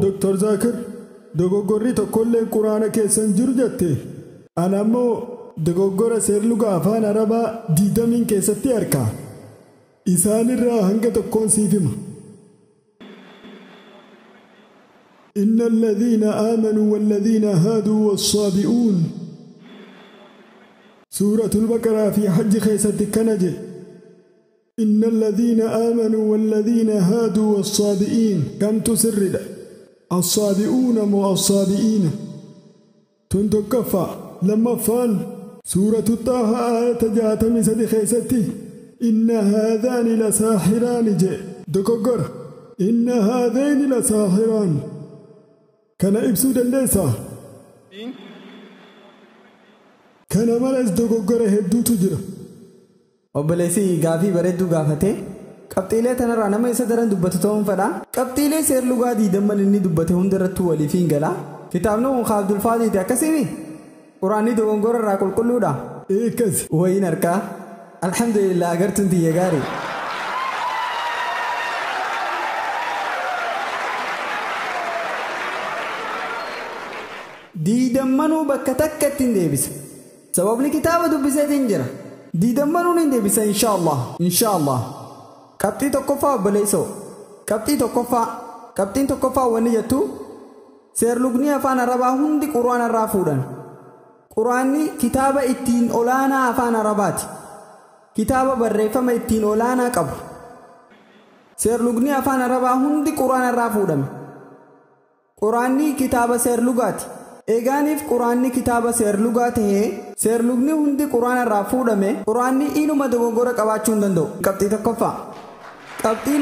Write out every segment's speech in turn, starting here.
دكتور زاكر دوغوري تقول القرآن كيسن جرجتي أنا مو دوغورا سيرلوغا أفان عربا ديدا من كيستي أركا إسان الراهنجة تكون سيفما إن الذين آمنوا والذين هادوا والصابئون سورة البقرة في حج خيستي كنجي إن الذين آمنوا والذين هادوا والصابئين كم تسرد الصابئون مو الصابئين تنتكفى لما فان سورة طه آية جاتم سدي خيستي إن هذان لساحران جي دكوغر إن هذين لساحران كان إبسو دندسا كان مالس دكوغر هدو تجرى obboleessi gaafii bareedduu gaafate qabxiilee tanarraa nama isa daran dubbatu ta'uun fedha qabxiilee seer lugaa diidamman inni dubbate hundarrattuu waliif hin gala kitaabni kun Abdul Faadiiti akkasiimi quraanni dogongora irraa qulqulluudha eekas wayin harkaa alhamdulillah agartuun tiyya gaarii diidammanuu bakka takkatti hin deebisa sababni kitaaba dubbiseetiin jira diidammanuun hin deebisa inshaallah qabxii tokkoffaa obboleessoo qabxiin tokkoffaa wanni jettu seerlugni afaan arabaa hundi quraana irraa fuudhan quraanni kitaaba ittiin olaanaa afaan arabaati kitaaba barreeffama ittiin olaanaa qabu seerlugni afaan arabaa hundi quraana irraa fuudhame quraanni kitaaba seerlugaati eegaaniif quraanni kitaaba seerlugaa ta'ee seerlugni hundi quraana irraa fuudhame quraanni inuma dogongora qabaachuu hin danda'u qabxii tokkoffaa qabxii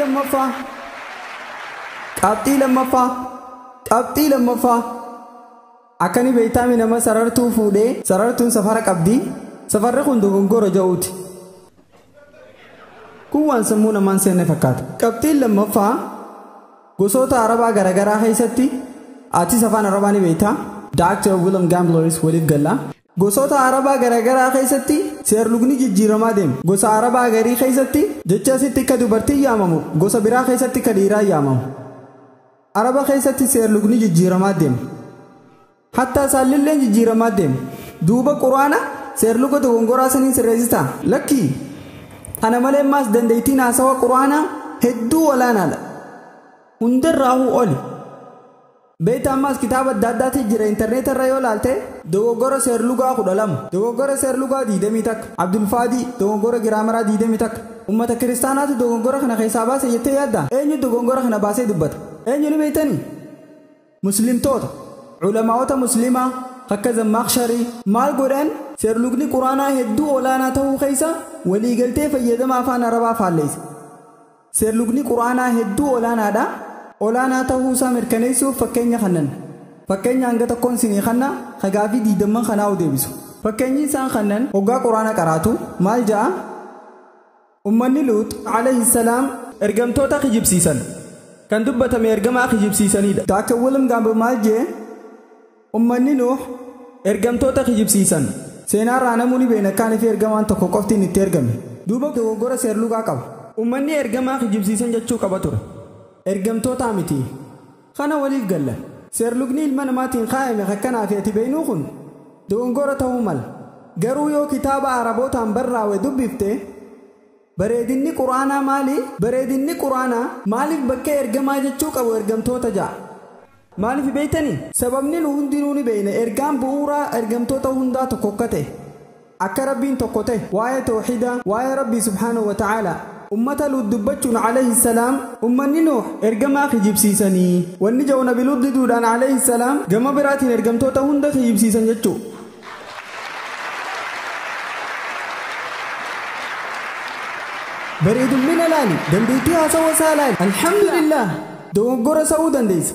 lammaffaa akkani beeytaami nama sarartuu fuudhee sarartuun safara qabdi safarri kun dogongora ja'uuti kun waan sammuu namaan seenne fakkaata qabxiin lammaffaa gosoota arabaa garagaraa keessatti aatis afaan arabaa ni beeytaa Dr. William Gamblers waliif galla gosoota arabaa garagaraa keessatti seerlugni jijjiiramaa deema gosa arabaa garii keessatti jecha asitti akka dubartii yaamamu gosa biraa keessatti akka dhiiraa yaamamu araba keessatti seerlugni jijjiiramaa deema hatta saalillee jijjiiramaa deema duuba quraana seerluga dogongoraa sanii sirreessitaa lakkii kana malee maas dandeettiin haasawa quraanaa hedduu olaanaadha hundarraahuu oli beeyta ammaas kitaaba adda addaati jira intarneeta irra yoo laalte dogoggora seerlugaa 12 dogoggora seerlugaa 21 Abdul Faadi dogoggora giraamaraa 21 ummata kiristaanaatu dogoggora kana keessaa baase jettee yaadda eenyu dogoggora kana baasee dubbata eenyu ni beeytanii muslimtoota ulamaa'ota muslimaa akka Zammakhshari maal godhan seerlugni quraanaa hedduu olaanaa ta'uu keessa waliigaltee fayyadama afaan arabaa faalleessa seerlugni quraanaa hedduu olaanaadha olaanaa ta'uu isaa mirkaneessuuf fakkeenya hanga tokkoon sinii kanna hagaafii diidamman kanaa deebisu fakkeenyi isaan kannan hoggaa quraana qaraatu maal ja'a ummanni Luut alayhi salaam ergamtoota kijibsiisan kan dubbatame ergamaa kijibsiisanidha Dr. William Gamble maal jee ummanni Nuux ergamtoota kijibsiisan seenaarraa namoonni beenakkaanii fi ergamaan tokko qoftiin itti ergame duuba dogoggora seerlugaa qaba ummanni ergamaa kijibsiisan jechuu qaba ture ergamtoota miti kana waliif galla seerlugni ilma namaatiin kaayame akkanaa fi ati beeynuu kun dogongora ta'uu mala garuu yoo kitaaba arabootaan barraa'e dubbifte bareedinni quraanaa maaliif bakka ergamaa jechuu qabu ergamtoota ja'a maaliif beeytanii sababni nu hundinuu ni beeyna ergaan bu'uuraa ergamtoota hundaa tokko akka ta'e akka rabbiin tokko ta'e waa'ee tawxiidaa waa'ee rabbii subhaanahu wa ta'aalaa ummata Luut dubbachuun alayhi salaam ummanni Nuux ergamaa kijibsiisanii wanni ja'u nabi Luut diduudhaan alayhi salaam gama biraatiin ergamtoota hunda kijibsiisan jechuu bareedummina laali dandeettii haasawa isaa laali alhamdulillah dogoggora sa'uu dandeessa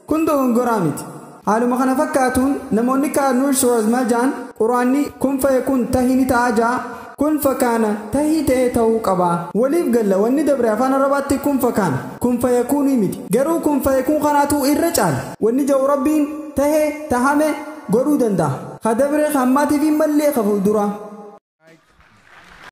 kun dogongoraa miti haaluma kana fakkaatuun namoonni kaa'anuur shoorz maljaan quraanni kun fayakun tahini ta'aa ja'a kun fakkaana tahii ta'ee ta'uu qaba waliif galla wanni dabre afaan arabaatti kun fakkaana kun fayakuunii miti garuu kun fayakuun kanaatu irra caala wanni ja'u rabbiin tahee tahame godhuu danda'a ka dabre hammaatiif hin mallee ka fuuldura